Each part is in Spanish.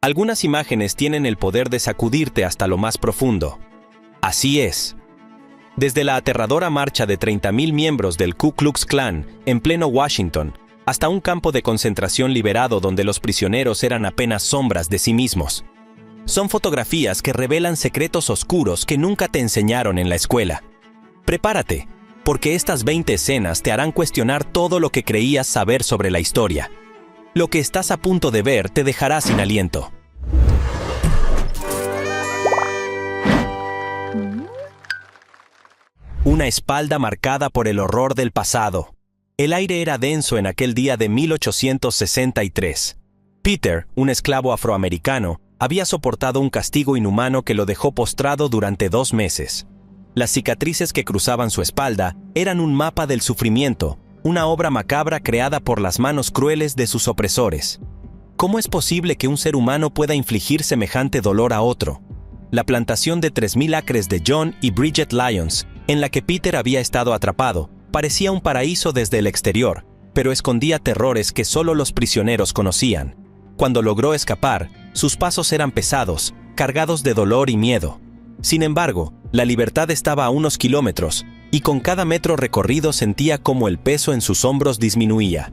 Algunas imágenes tienen el poder de sacudirte hasta lo más profundo. Así es. Desde la aterradora marcha de 30.000 miembros del Ku Klux Klan en pleno Washington, hasta un campo de concentración liberado donde los prisioneros eran apenas sombras de sí mismos. Son fotografías que revelan secretos oscuros que nunca te enseñaron en la escuela. Prepárate, porque estas 20 escenas te harán cuestionar todo lo que creías saber sobre la historia. Lo que estás a punto de ver te dejará sin aliento. Una espalda marcada por el horror del pasado. El aire era denso en aquel día de 1863. Peter, un esclavo afroamericano, había soportado un castigo inhumano que lo dejó postrado durante 2 meses. Las cicatrices que cruzaban su espalda eran un mapa del sufrimiento, una obra macabra creada por las manos crueles de sus opresores. ¿Cómo es posible que un ser humano pueda infligir semejante dolor a otro? La plantación de 3.000 acres de John y Bridget Lyons, en la que Peter había estado atrapado, parecía un paraíso desde el exterior, pero escondía terrores que solo los prisioneros conocían. Cuando logró escapar, sus pasos eran pesados, cargados de dolor y miedo. Sin embargo, la libertad estaba a unos kilómetros, y con cada metro recorrido sentía cómo el peso en sus hombros disminuía.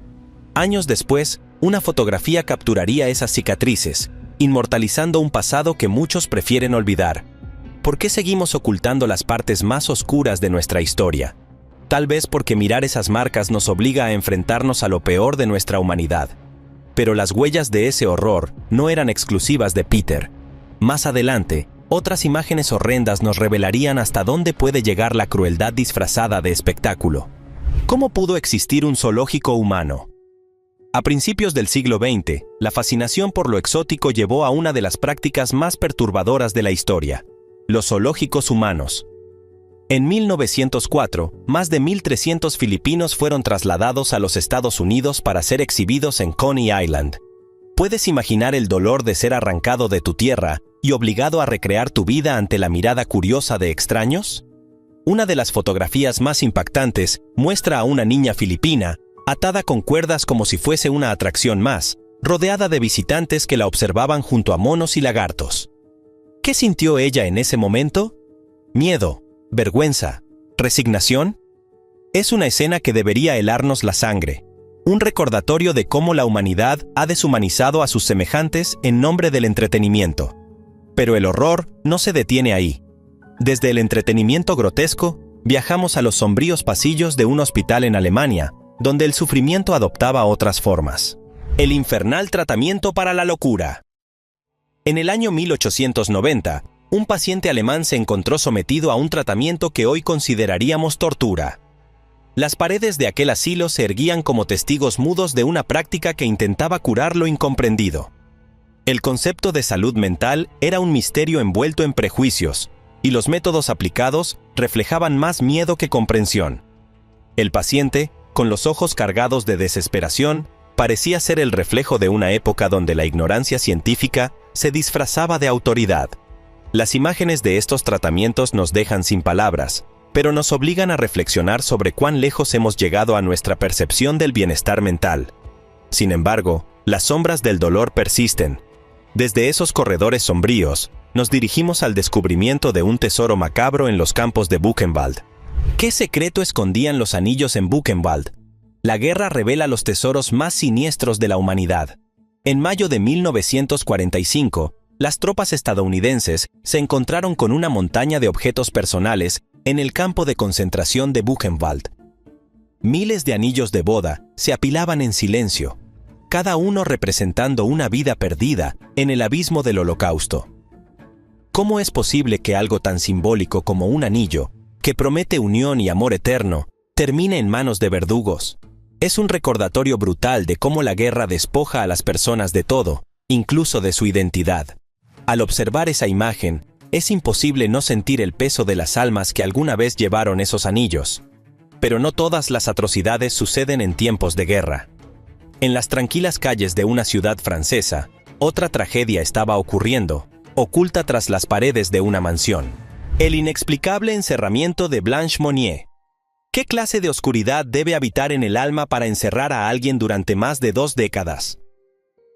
Años después, una fotografía capturaría esas cicatrices, inmortalizando un pasado que muchos prefieren olvidar. ¿Por qué seguimos ocultando las partes más oscuras de nuestra historia? Tal vez porque mirar esas marcas nos obliga a enfrentarnos a lo peor de nuestra humanidad. Pero las huellas de ese horror no eran exclusivas de Peter. Más adelante, otras imágenes horrendas nos revelarían hasta dónde puede llegar la crueldad disfrazada de espectáculo. ¿Cómo pudo existir un zoológico humano? A principios del siglo XX, la fascinación por lo exótico llevó a una de las prácticas más perturbadoras de la historia: los zoológicos humanos. En 1904, más de 1.300 filipinos fueron trasladados a los Estados Unidos para ser exhibidos en Coney Island. ¿Puedes imaginar el dolor de ser arrancado de tu tierra y obligado a recrear tu vida ante la mirada curiosa de extraños? Una de las fotografías más impactantes muestra a una niña filipina atada con cuerdas como si fuese una atracción más, rodeada de visitantes que la observaban junto a monos y lagartos. ¿Qué sintió ella en ese momento? ¿Miedo? ¿Vergüenza? ¿Resignación? Es una escena que debería helarnos la sangre. Un recordatorio de cómo la humanidad ha deshumanizado a sus semejantes en nombre del entretenimiento. Pero el horror no se detiene ahí. Desde el entretenimiento grotesco, viajamos a los sombríos pasillos de un hospital en Alemania, donde el sufrimiento adoptaba otras formas. El infernal tratamiento para la locura. En el año 1890, un paciente alemán se encontró sometido a un tratamiento que hoy consideraríamos tortura. Las paredes de aquel asilo se erguían como testigos mudos de una práctica que intentaba curar lo incomprendido. El concepto de salud mental era un misterio envuelto en prejuicios, y los métodos aplicados reflejaban más miedo que comprensión. El paciente, con los ojos cargados de desesperación, parecía ser el reflejo de una época donde la ignorancia científica se disfrazaba de autoridad. Las imágenes de estos tratamientos nos dejan sin palabras, pero nos obligan a reflexionar sobre cuán lejos hemos llegado a nuestra percepción del bienestar mental. Sin embargo, las sombras del dolor persisten. Desde esos corredores sombríos, nos dirigimos al descubrimiento de un tesoro macabro en los campos de Buchenwald. ¿Qué secreto escondían los anillos en Buchenwald? La guerra revela los tesoros más siniestros de la humanidad. En mayo de 1945, las tropas estadounidenses se encontraron con una montaña de objetos personales en el campo de concentración de Buchenwald. Miles de anillos de boda se apilaban en silencio, cada uno representando una vida perdida en el abismo del Holocausto. ¿Cómo es posible que algo tan simbólico como un anillo, que promete unión y amor eterno, termine en manos de verdugos? Es un recordatorio brutal de cómo la guerra despoja a las personas de todo, incluso de su identidad. Al observar esa imagen, es imposible no sentir el peso de las almas que alguna vez llevaron esos anillos. Pero no todas las atrocidades suceden en tiempos de guerra. En las tranquilas calles de una ciudad francesa, otra tragedia estaba ocurriendo, oculta tras las paredes de una mansión. El inexplicable encerramiento de Blanche Monnier. ¿Qué clase de oscuridad debe habitar en el alma para encerrar a alguien durante más de 2 décadas?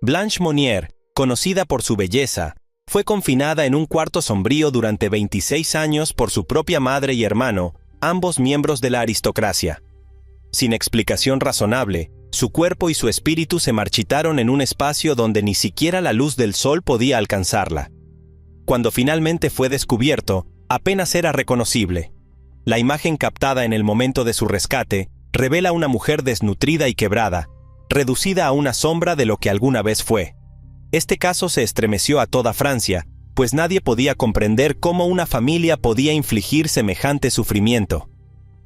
Blanche Monnier conocida por su belleza, fue confinada en un cuarto sombrío durante 26 años por su propia madre y hermano, ambos miembros de la aristocracia. Sin explicación razonable, su cuerpo y su espíritu se marchitaron en un espacio donde ni siquiera la luz del sol podía alcanzarla. Cuando finalmente fue descubierto, apenas era reconocible. La imagen captada en el momento de su rescate revela a una mujer desnutrida y quebrada, reducida a una sombra de lo que alguna vez fue. Este caso se estremeció a toda Francia, pues nadie podía comprender cómo una familia podía infligir semejante sufrimiento.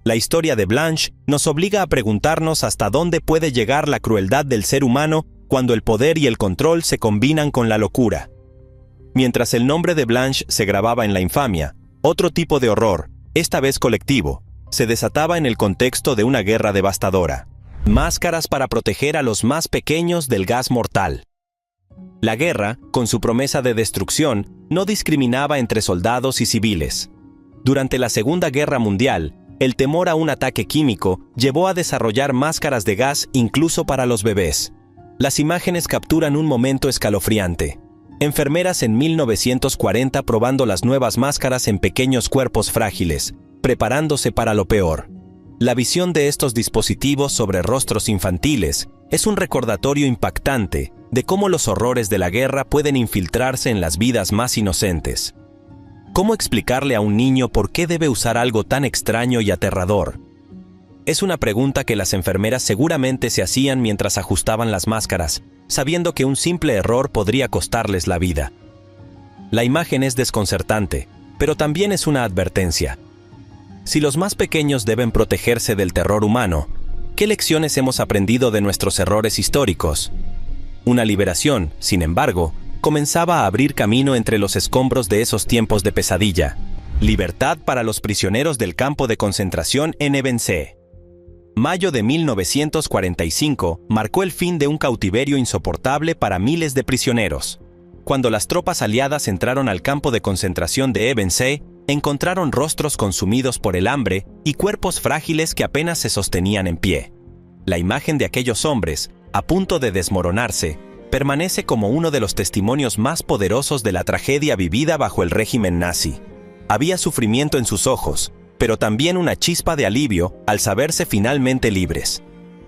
La historia de Blanche nos obliga a preguntarnos hasta dónde puede llegar la crueldad del ser humano cuando el poder y el control se combinan con la locura. Mientras el nombre de Blanche se grababa en la infamia, otro tipo de horror, esta vez colectivo, se desataba en el contexto de una guerra devastadora. Máscaras para proteger a los más pequeños del gas mortal. La guerra, con su promesa de destrucción, no discriminaba entre soldados y civiles. Durante la Segunda Guerra Mundial, el temor a un ataque químico llevó a desarrollar máscaras de gas incluso para los bebés. Las imágenes capturan un momento escalofriante. Enfermeras en 1940 probando las nuevas máscaras en pequeños cuerpos frágiles, preparándose para lo peor. La visión de estos dispositivos sobre rostros infantiles es un recordatorio impactante de cómo los horrores de la guerra pueden infiltrarse en las vidas más inocentes. ¿Cómo explicarle a un niño por qué debe usar algo tan extraño y aterrador? Es una pregunta que las enfermeras seguramente se hacían mientras ajustaban las máscaras, sabiendo que un simple error podría costarles la vida. La imagen es desconcertante, pero también es una advertencia. Si los más pequeños deben protegerse del terror humano, ¿qué lecciones hemos aprendido de nuestros errores históricos? Una liberación, sin embargo, comenzaba a abrir camino entre los escombros de esos tiempos de pesadilla. Libertad para los prisioneros del campo de concentración en Ebense. Mayo de 1945 marcó el fin de un cautiverio insoportable para miles de prisioneros. Cuando las tropas aliadas entraron al campo de concentración de Ebense, encontraron rostros consumidos por el hambre y cuerpos frágiles que apenas se sostenían en pie. La imagen de aquellos hombres, a punto de desmoronarse, permanece como uno de los testimonios más poderosos de la tragedia vivida bajo el régimen nazi. Había sufrimiento en sus ojos, pero también una chispa de alivio al saberse finalmente libres.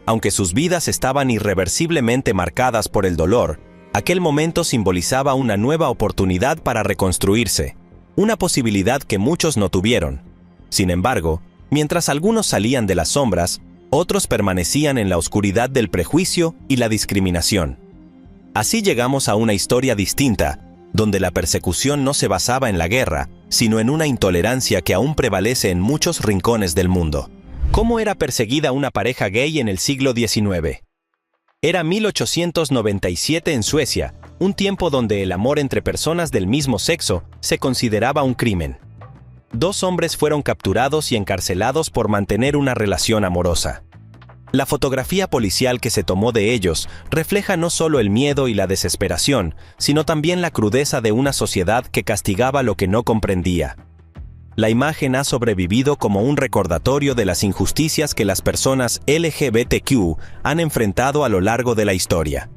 Aunque sus vidas estaban irreversiblemente marcadas por el dolor, aquel momento simbolizaba una nueva oportunidad para reconstruirse, una posibilidad que muchos no tuvieron. Sin embargo, mientras algunos salían de las sombras, otros permanecían en la oscuridad del prejuicio y la discriminación. Así llegamos a una historia distinta, donde la persecución no se basaba en la guerra, sino en una intolerancia que aún prevalece en muchos rincones del mundo. ¿Cómo era perseguida una pareja gay en el siglo XIX? Era 1897 en Suecia, un tiempo donde el amor entre personas del mismo sexo se consideraba un crimen. 2 hombres fueron capturados y encarcelados por mantener una relación amorosa. La fotografía policial que se tomó de ellos refleja no solo el miedo y la desesperación, sino también la crudeza de una sociedad que castigaba lo que no comprendía. La imagen ha sobrevivido como un recordatorio de las injusticias que las personas LGBTQ han enfrentado a lo largo de la historia.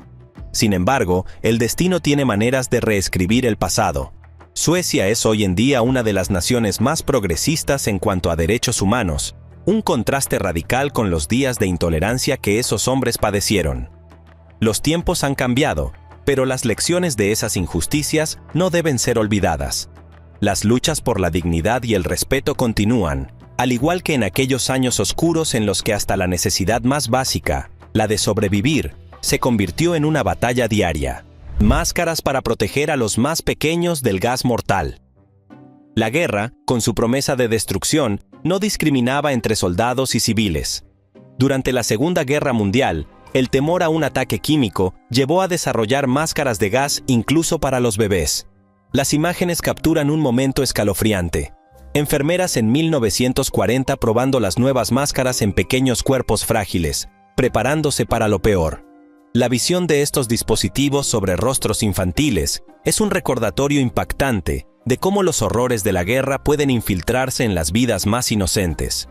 Sin embargo, el destino tiene maneras de reescribir el pasado. Suecia es hoy en día una de las naciones más progresistas en cuanto a derechos humanos, un contraste radical con los días de intolerancia que esos hombres padecieron. Los tiempos han cambiado, pero las lecciones de esas injusticias no deben ser olvidadas. Las luchas por la dignidad y el respeto continúan, al igual que en aquellos años oscuros en los que hasta la necesidad más básica, la de sobrevivir, se convirtió en una batalla diaria. Máscaras para proteger a los más pequeños del gas mortal. La guerra, con su promesa de destrucción, no discriminaba entre soldados y civiles. Durante la Segunda Guerra Mundial, el temor a un ataque químico llevó a desarrollar máscaras de gas incluso para los bebés. Las imágenes capturan un momento escalofriante. Enfermeras en 1940 probando las nuevas máscaras en pequeños cuerpos frágiles, preparándose para lo peor. La visión de estos dispositivos sobre rostros infantiles es un recordatorio impactante de cómo los horrores de la guerra pueden infiltrarse en las vidas más inocentes.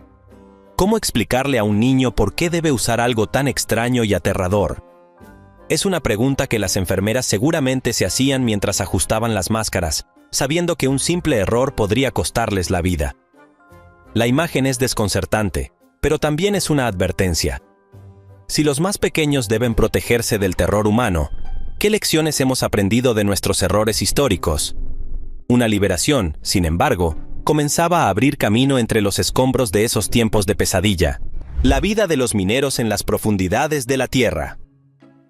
¿Cómo explicarle a un niño por qué debe usar algo tan extraño y aterrador? Es una pregunta que las enfermeras seguramente se hacían mientras ajustaban las máscaras, sabiendo que un simple error podría costarles la vida. La imagen es desconcertante, pero también es una advertencia. Si los más pequeños deben protegerse del terror humano, ¿qué lecciones hemos aprendido de nuestros errores históricos? Una liberación, sin embargo, comenzaba a abrir camino entre los escombros de esos tiempos de pesadilla. La vida de los mineros en las profundidades de la tierra.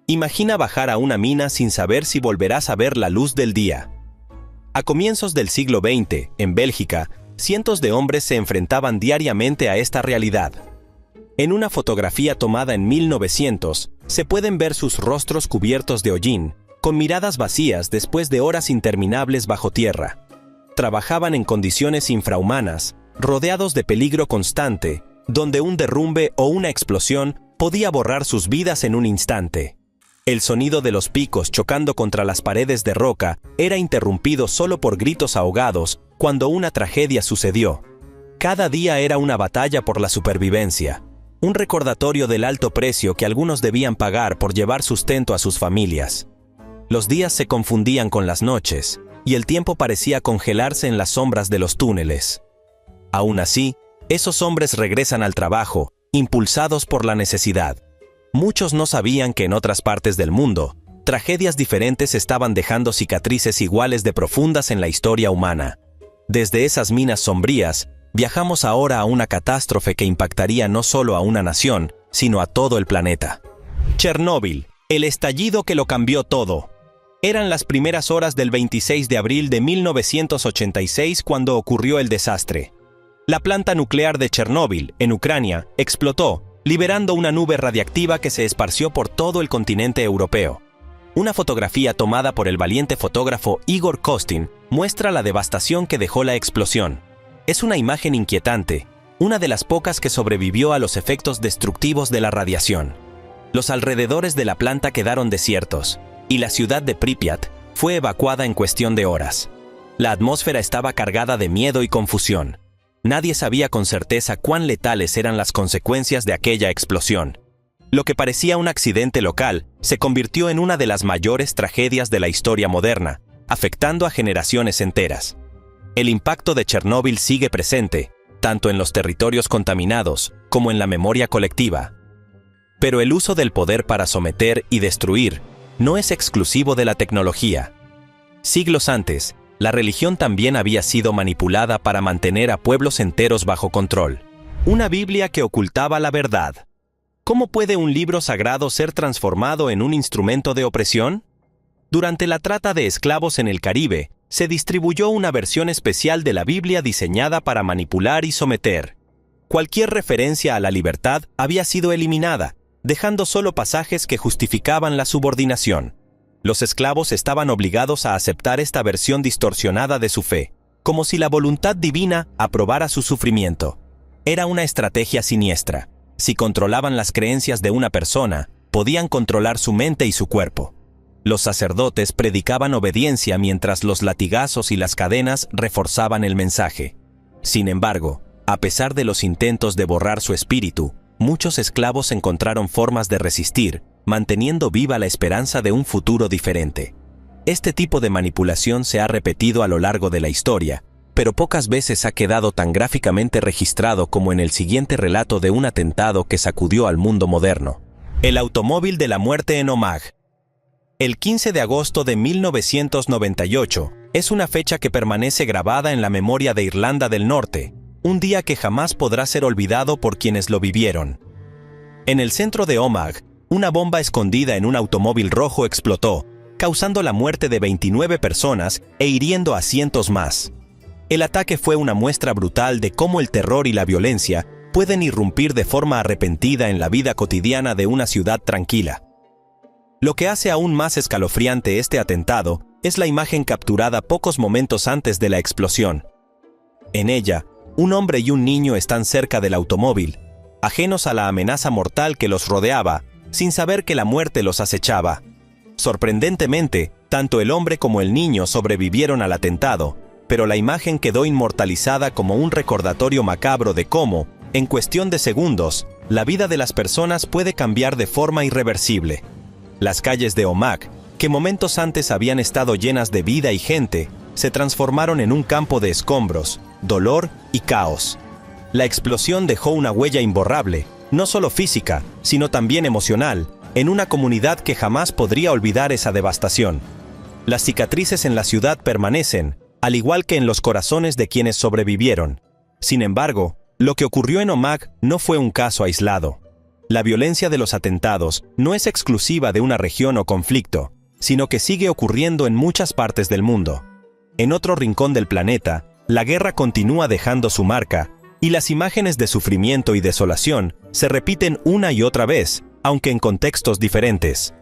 Imagina bajar a una mina sin saber si volverás a ver la luz del día. A comienzos del siglo XX, en Bélgica, cientos de hombres se enfrentaban diariamente a esta realidad. En una fotografía tomada en 1900, se pueden ver sus rostros cubiertos de hollín, con miradas vacías después de horas interminables bajo tierra. Trabajaban en condiciones infrahumanas, rodeados de peligro constante, donde un derrumbe o una explosión podía borrar sus vidas en un instante. El sonido de los picos chocando contra las paredes de roca era interrumpido solo por gritos ahogados cuando una tragedia sucedió. Cada día era una batalla por la supervivencia, un recordatorio del alto precio que algunos debían pagar por llevar sustento a sus familias. Los días se confundían con las noches, y el tiempo parecía congelarse en las sombras de los túneles. Aún así, esos hombres regresan al trabajo, impulsados por la necesidad. Muchos no sabían que en otras partes del mundo, tragedias diferentes estaban dejando cicatrices iguales de profundas en la historia humana. Desde esas minas sombrías, viajamos ahora a una catástrofe que impactaría no solo a una nación, sino a todo el planeta. Chernóbil, el estallido que lo cambió todo. Eran las primeras horas del 26 de abril de 1986 cuando ocurrió el desastre. La planta nuclear de Chernóbil, en Ucrania, explotó, liberando una nube radiactiva que se esparció por todo el continente europeo. Una fotografía tomada por el valiente fotógrafo Igor Kostin muestra la devastación que dejó la explosión. Es una imagen inquietante, una de las pocas que sobrevivió a los efectos destructivos de la radiación. Los alrededores de la planta quedaron desiertos, y la ciudad de Pripyat fue evacuada en cuestión de horas. La atmósfera estaba cargada de miedo y confusión. Nadie sabía con certeza cuán letales eran las consecuencias de aquella explosión. Lo que parecía un accidente local se convirtió en una de las mayores tragedias de la historia moderna, afectando a generaciones enteras. El impacto de Chernóbil sigue presente, tanto en los territorios contaminados como en la memoria colectiva. Pero el uso del poder para someter y destruir no es exclusivo de la tecnología. Siglos antes, la religión también había sido manipulada para mantener a pueblos enteros bajo control. Una Biblia que ocultaba la verdad. ¿Cómo puede un libro sagrado ser transformado en un instrumento de opresión? Durante la trata de esclavos en el Caribe, se distribuyó una versión especial de la Biblia diseñada para manipular y someter. Cualquier referencia a la libertad había sido eliminada, dejando solo pasajes que justificaban la subordinación. Los esclavos estaban obligados a aceptar esta versión distorsionada de su fe, como si la voluntad divina aprobara su sufrimiento. Era una estrategia siniestra. Si controlaban las creencias de una persona, podían controlar su mente y su cuerpo. Los sacerdotes predicaban obediencia mientras los latigazos y las cadenas reforzaban el mensaje. Sin embargo, a pesar de los intentos de borrar su espíritu, muchos esclavos encontraron formas de resistir, manteniendo viva la esperanza de un futuro diferente. Este tipo de manipulación se ha repetido a lo largo de la historia, pero pocas veces ha quedado tan gráficamente registrado como en el siguiente relato de un atentado que sacudió al mundo moderno. El automóvil de la muerte en Omagh. El 15 de agosto de 1998 es una fecha que permanece grabada en la memoria de Irlanda del Norte, un día que jamás podrá ser olvidado por quienes lo vivieron. En el centro de Omagh, una bomba escondida en un automóvil rojo explotó, causando la muerte de 29 personas e hiriendo a cientos más. El ataque fue una muestra brutal de cómo el terror y la violencia pueden irrumpir de forma arrepentida en la vida cotidiana de una ciudad tranquila. Lo que hace aún más escalofriante este atentado es la imagen capturada pocos momentos antes de la explosión. En ella, un hombre y un niño están cerca del automóvil, ajenos a la amenaza mortal que los rodeaba, sin saber que la muerte los acechaba. Sorprendentemente, tanto el hombre como el niño sobrevivieron al atentado, pero la imagen quedó inmortalizada como un recordatorio macabro de cómo, en cuestión de segundos, la vida de las personas puede cambiar de forma irreversible. Las calles de Omagh, que momentos antes habían estado llenas de vida y gente, se transformaron en un campo de escombros, dolor y caos. La explosión dejó una huella imborrable, no solo física, sino también emocional, en una comunidad que jamás podría olvidar esa devastación. Las cicatrices en la ciudad permanecen, al igual que en los corazones de quienes sobrevivieron. Sin embargo, lo que ocurrió en Omagh no fue un caso aislado. La violencia de los atentados no es exclusiva de una región o conflicto, sino que sigue ocurriendo en muchas partes del mundo. En otro rincón del planeta, la guerra continúa dejando su marca, y las imágenes de sufrimiento y desolación se repiten una y otra vez, aunque en contextos diferentes.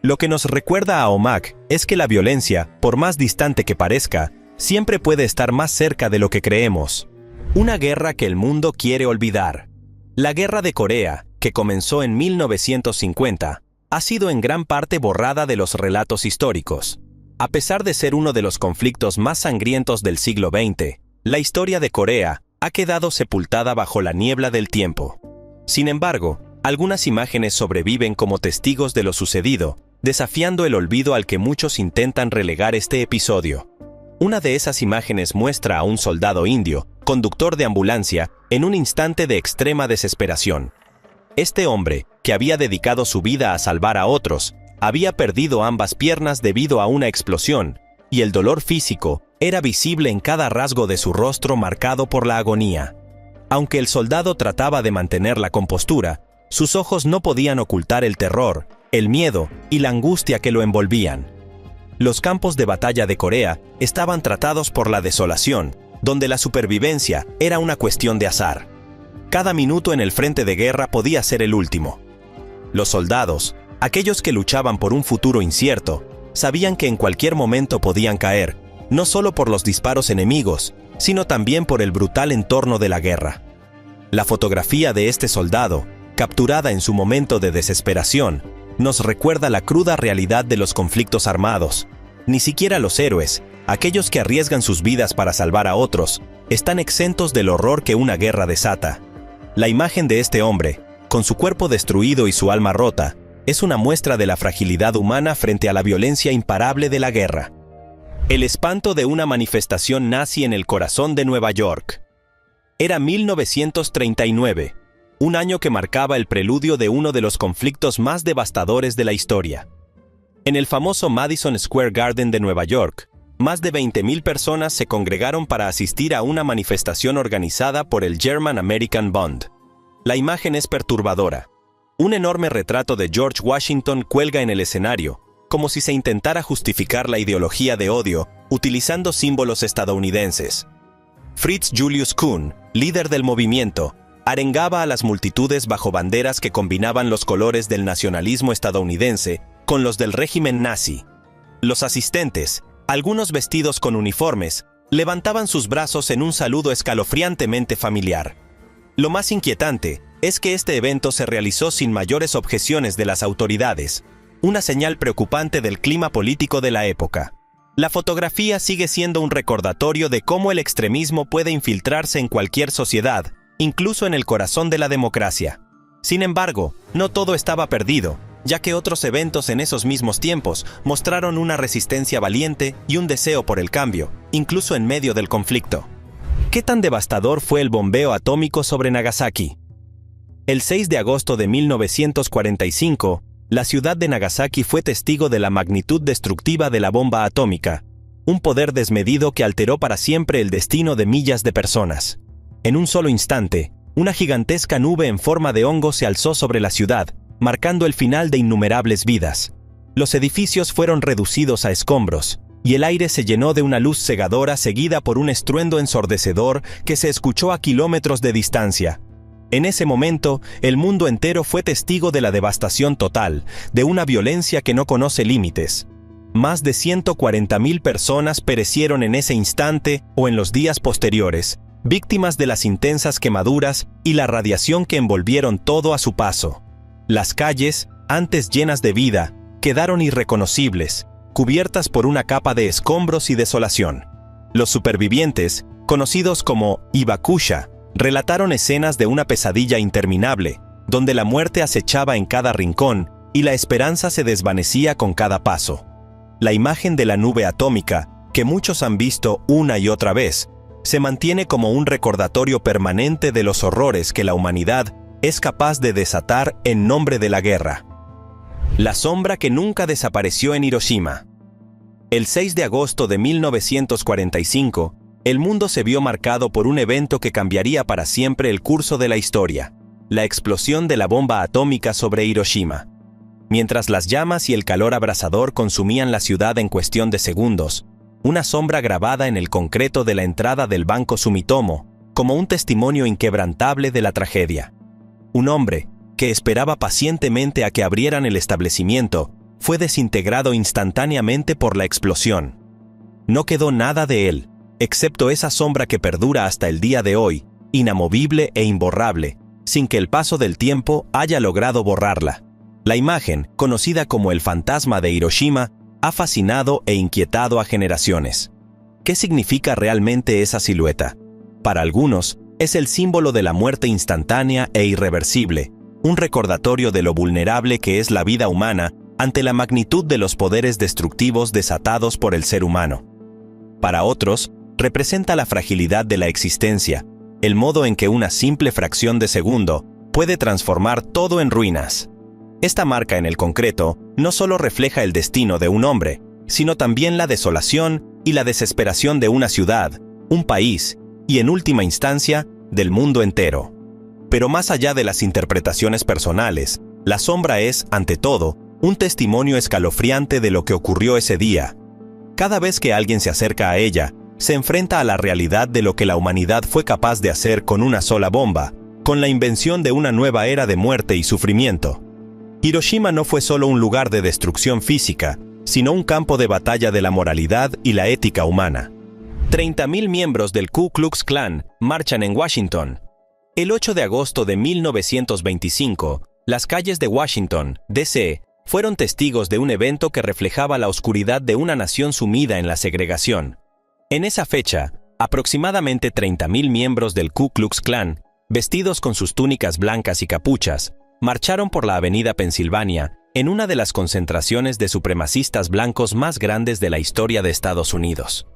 Lo que nos recuerda a Omagh es que la violencia, por más distante que parezca, siempre puede estar más cerca de lo que creemos. Una guerra que el mundo quiere olvidar. La Guerra de Corea, que comenzó en 1950, ha sido en gran parte borrada de los relatos históricos. A pesar de ser uno de los conflictos más sangrientos del siglo XX, la historia de Corea ha quedado sepultada bajo la niebla del tiempo. Sin embargo, algunas imágenes sobreviven como testigos de lo sucedido, desafiando el olvido al que muchos intentan relegar este episodio. Una de esas imágenes muestra a un soldado indio, conductor de ambulancia, en un instante de extrema desesperación. Este hombre, que había dedicado su vida a salvar a otros, había perdido ambas piernas debido a una explosión, y el dolor físico era visible en cada rasgo de su rostro marcado por la agonía. Aunque el soldado trataba de mantener la compostura, sus ojos no podían ocultar el terror, el miedo y la angustia que lo envolvían. Los campos de batalla de Corea estaban tratados por la desolación, donde la supervivencia era una cuestión de azar. Cada minuto en el frente de guerra podía ser el último. Los soldados, aquellos que luchaban por un futuro incierto, sabían que en cualquier momento podían caer, no solo por los disparos enemigos, sino también por el brutal entorno de la guerra. La fotografía de este soldado, capturada en su momento de desesperación, nos recuerda la cruda realidad de los conflictos armados. Ni siquiera los héroes, aquellos que arriesgan sus vidas para salvar a otros, están exentos del horror que una guerra desata. La imagen de este hombre, con su cuerpo destruido y su alma rota, es una muestra de la fragilidad humana frente a la violencia imparable de la guerra. El espanto de una manifestación nazi en el corazón de Nueva York. Era 1939, un año que marcaba el preludio de uno de los conflictos más devastadores de la historia. En el famoso Madison Square Garden de Nueva York, más de 20,000 personas se congregaron para asistir a una manifestación organizada por el German American Bund. La imagen es perturbadora. Un enorme retrato de George Washington cuelga en el escenario, como si se intentara justificar la ideología de odio utilizando símbolos estadounidenses. Fritz Julius Kuhn, líder del movimiento, arengaba a las multitudes bajo banderas que combinaban los colores del nacionalismo estadounidense con los del régimen nazi. Los asistentes, algunos vestidos con uniformes, levantaban sus brazos en un saludo escalofriantemente familiar. Lo más inquietante es que este evento se realizó sin mayores objeciones de las autoridades, una señal preocupante del clima político de la época. La fotografía sigue siendo un recordatorio de cómo el extremismo puede infiltrarse en cualquier sociedad, incluso en el corazón de la democracia. Sin embargo, no todo estaba perdido, ya que otros eventos en esos mismos tiempos mostraron una resistencia valiente y un deseo por el cambio, incluso en medio del conflicto. ¿Qué tan devastador fue el bombeo atómico sobre Nagasaki? El 6 de agosto de 1945, la ciudad de Nagasaki fue testigo de la magnitud destructiva de la bomba atómica, un poder desmedido que alteró para siempre el destino de millas de personas. En un solo instante, una gigantesca nube en forma de hongo se alzó sobre la ciudad, marcando el final de innumerables vidas. Los edificios fueron reducidos a escombros, y el aire se llenó de una luz cegadora seguida por un estruendo ensordecedor que se escuchó a kilómetros de distancia. En ese momento, el mundo entero fue testigo de la devastación total, de una violencia que no conoce límites. Más de 140,000 personas perecieron en ese instante o en los días posteriores, víctimas de las intensas quemaduras y la radiación que envolvieron todo a su paso. Las calles, antes llenas de vida, quedaron irreconocibles, cubiertas por una capa de escombros y desolación. Los supervivientes, conocidos como Hibakusha, relataron escenas de una pesadilla interminable, donde la muerte acechaba en cada rincón y la esperanza se desvanecía con cada paso. La imagen de la nube atómica, que muchos han visto una y otra vez, se mantiene como un recordatorio permanente de los horrores que la humanidad es capaz de desatar en nombre de la guerra. La sombra que nunca desapareció en Hiroshima. El 6 de agosto de 1945, el mundo se vio marcado por un evento que cambiaría para siempre el curso de la historia: la explosión de la bomba atómica sobre Hiroshima. Mientras las llamas y el calor abrasador consumían la ciudad en cuestión de segundos, una sombra grabada en el concreto de la entrada del Banco Sumitomo, como un testimonio inquebrantable de la tragedia. Un hombre, que esperaba pacientemente a que abrieran el establecimiento, fue desintegrado instantáneamente por la explosión. No quedó nada de él, excepto esa sombra que perdura hasta el día de hoy, inamovible e imborrable, sin que el paso del tiempo haya logrado borrarla. La imagen, conocida como el fantasma de Hiroshima, ha fascinado e inquietado a generaciones. ¿Qué significa realmente esa silueta? Para algunos, es el símbolo de la muerte instantánea e irreversible, un recordatorio de lo vulnerable que es la vida humana ante la magnitud de los poderes destructivos desatados por el ser humano. Para otros, representa la fragilidad de la existencia, el modo en que una simple fracción de segundo puede transformar todo en ruinas. Esta marca en el concreto no solo refleja el destino de un hombre, sino también la desolación y la desesperación de una ciudad, un país y, en última instancia, del mundo entero. Pero más allá de las interpretaciones personales, la sombra es, ante todo, un testimonio escalofriante de lo que ocurrió ese día. Cada vez que alguien se acerca a ella, se enfrenta a la realidad de lo que la humanidad fue capaz de hacer con una sola bomba, con la invención de una nueva era de muerte y sufrimiento. Hiroshima no fue solo un lugar de destrucción física, sino un campo de batalla de la moralidad y la ética humana. 30.000 miembros del Ku Klux Klan marchan en Washington. El 8 de agosto de 1925, las calles de Washington, D.C., fueron testigos de un evento que reflejaba la oscuridad de una nación sumida en la segregación. En esa fecha, aproximadamente 30.000 miembros del Ku Klux Klan, vestidos con sus túnicas blancas y capuchas, marcharon por la avenida Pensilvania en una de las concentraciones de supremacistas blancos más grandes de la historia de Estados Unidos.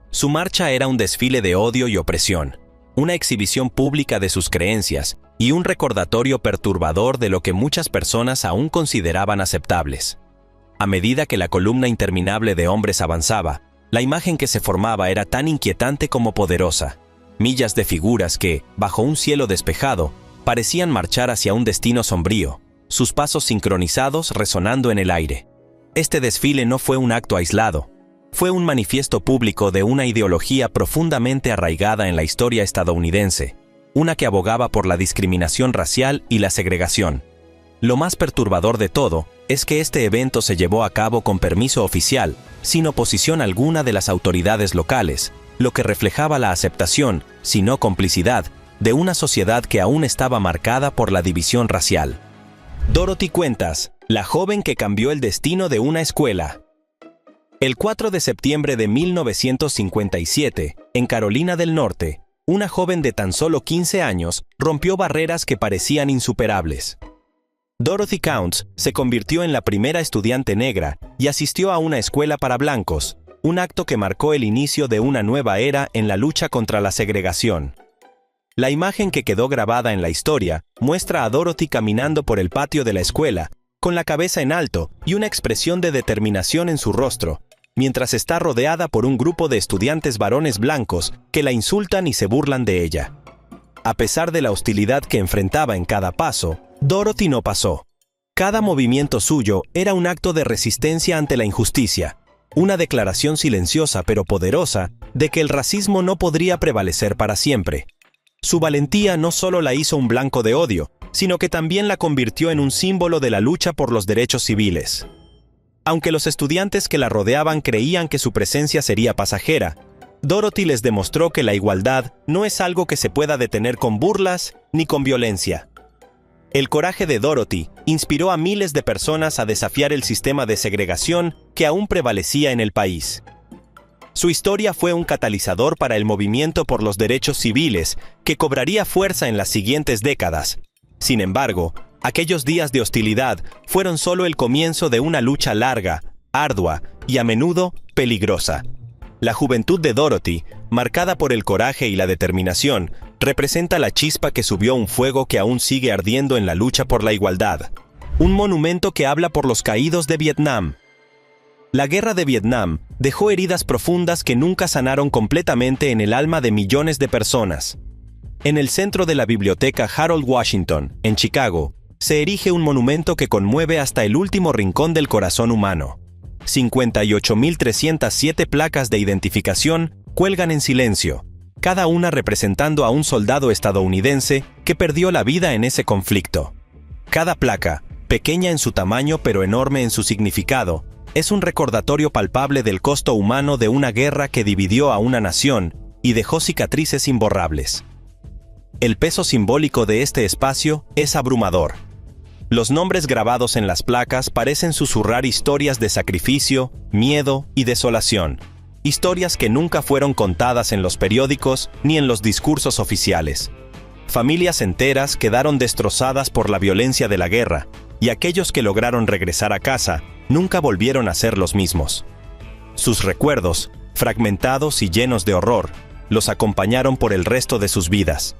Su marcha era un desfile de odio y opresión, una exhibición pública de sus creencias y un recordatorio perturbador de lo que muchas personas aún consideraban aceptables. A medida que la columna interminable de hombres avanzaba, la imagen que se formaba era tan inquietante como poderosa. Millas de figuras que, bajo un cielo despejado, parecían marchar hacia un destino sombrío, sus pasos sincronizados resonando en el aire. Este desfile no fue un acto aislado, fue un manifiesto público de una ideología profundamente arraigada en la historia estadounidense, una que abogaba por la discriminación racial y la segregación. Lo más perturbador de todo es que este evento se llevó a cabo con permiso oficial, sin oposición alguna de las autoridades locales, lo que reflejaba la aceptación, si no complicidad, de una sociedad que aún estaba marcada por la división racial. Dorothy Cuentas, la joven que cambió el destino de una escuela. El 4 de septiembre de 1957, en Carolina del Norte, una joven de tan solo 15 años rompió barreras que parecían insuperables. Dorothy Counts se convirtió en la primera estudiante negra y asistió a una escuela para blancos, un acto que marcó el inicio de una nueva era en la lucha contra la segregación. La imagen que quedó grabada en la historia muestra a Dorothy caminando por el patio de la escuela, con la cabeza en alto y una expresión de determinación en su rostro, mientras está rodeada por un grupo de estudiantes varones blancos que la insultan y se burlan de ella. A pesar de la hostilidad que enfrentaba en cada paso, Dorothy no pasó. Cada movimiento suyo era un acto de resistencia ante la injusticia, una declaración silenciosa pero poderosa de que el racismo no podría prevalecer para siempre. Su valentía no solo la hizo un blanco de odio, sino que también la convirtió en un símbolo de la lucha por los derechos civiles. Aunque los estudiantes que la rodeaban creían que su presencia sería pasajera, Dorothy les demostró que la igualdad no es algo que se pueda detener con burlas ni con violencia. El coraje de Dorothy inspiró a miles de personas a desafiar el sistema de segregación que aún prevalecía en el país. Su historia fue un catalizador para el movimiento por los derechos civiles que cobraría fuerza en las siguientes décadas. Sin embargo, Aquellos días de hostilidad fueron solo el comienzo de una lucha larga, ardua y a menudo peligrosa. La juventud de Dorothy, marcada por el coraje y la determinación, representa la chispa que subió un fuego que aún sigue ardiendo en la lucha por la igualdad. Un monumento que habla por los caídos de Vietnam. La guerra de Vietnam dejó heridas profundas que nunca sanaron completamente en el alma de millones de personas. En el centro de la biblioteca Harold Washington, en Chicago, se erige un monumento que conmueve hasta el último rincón del corazón humano. 58.307 placas de identificación cuelgan en silencio, cada una representando a un soldado estadounidense que perdió la vida en ese conflicto. Cada placa, pequeña en su tamaño pero enorme en su significado, es un recordatorio palpable del costo humano de una guerra que dividió a una nación y dejó cicatrices imborrables. El peso simbólico de este espacio es abrumador. Los nombres grabados en las placas parecen susurrar historias de sacrificio, miedo y desolación. Historias que nunca fueron contadas en los periódicos ni en los discursos oficiales. Familias enteras quedaron destrozadas por la violencia de la guerra, y aquellos que lograron regresar a casa nunca volvieron a ser los mismos. Sus recuerdos, fragmentados y llenos de horror, los acompañaron por el resto de sus vidas.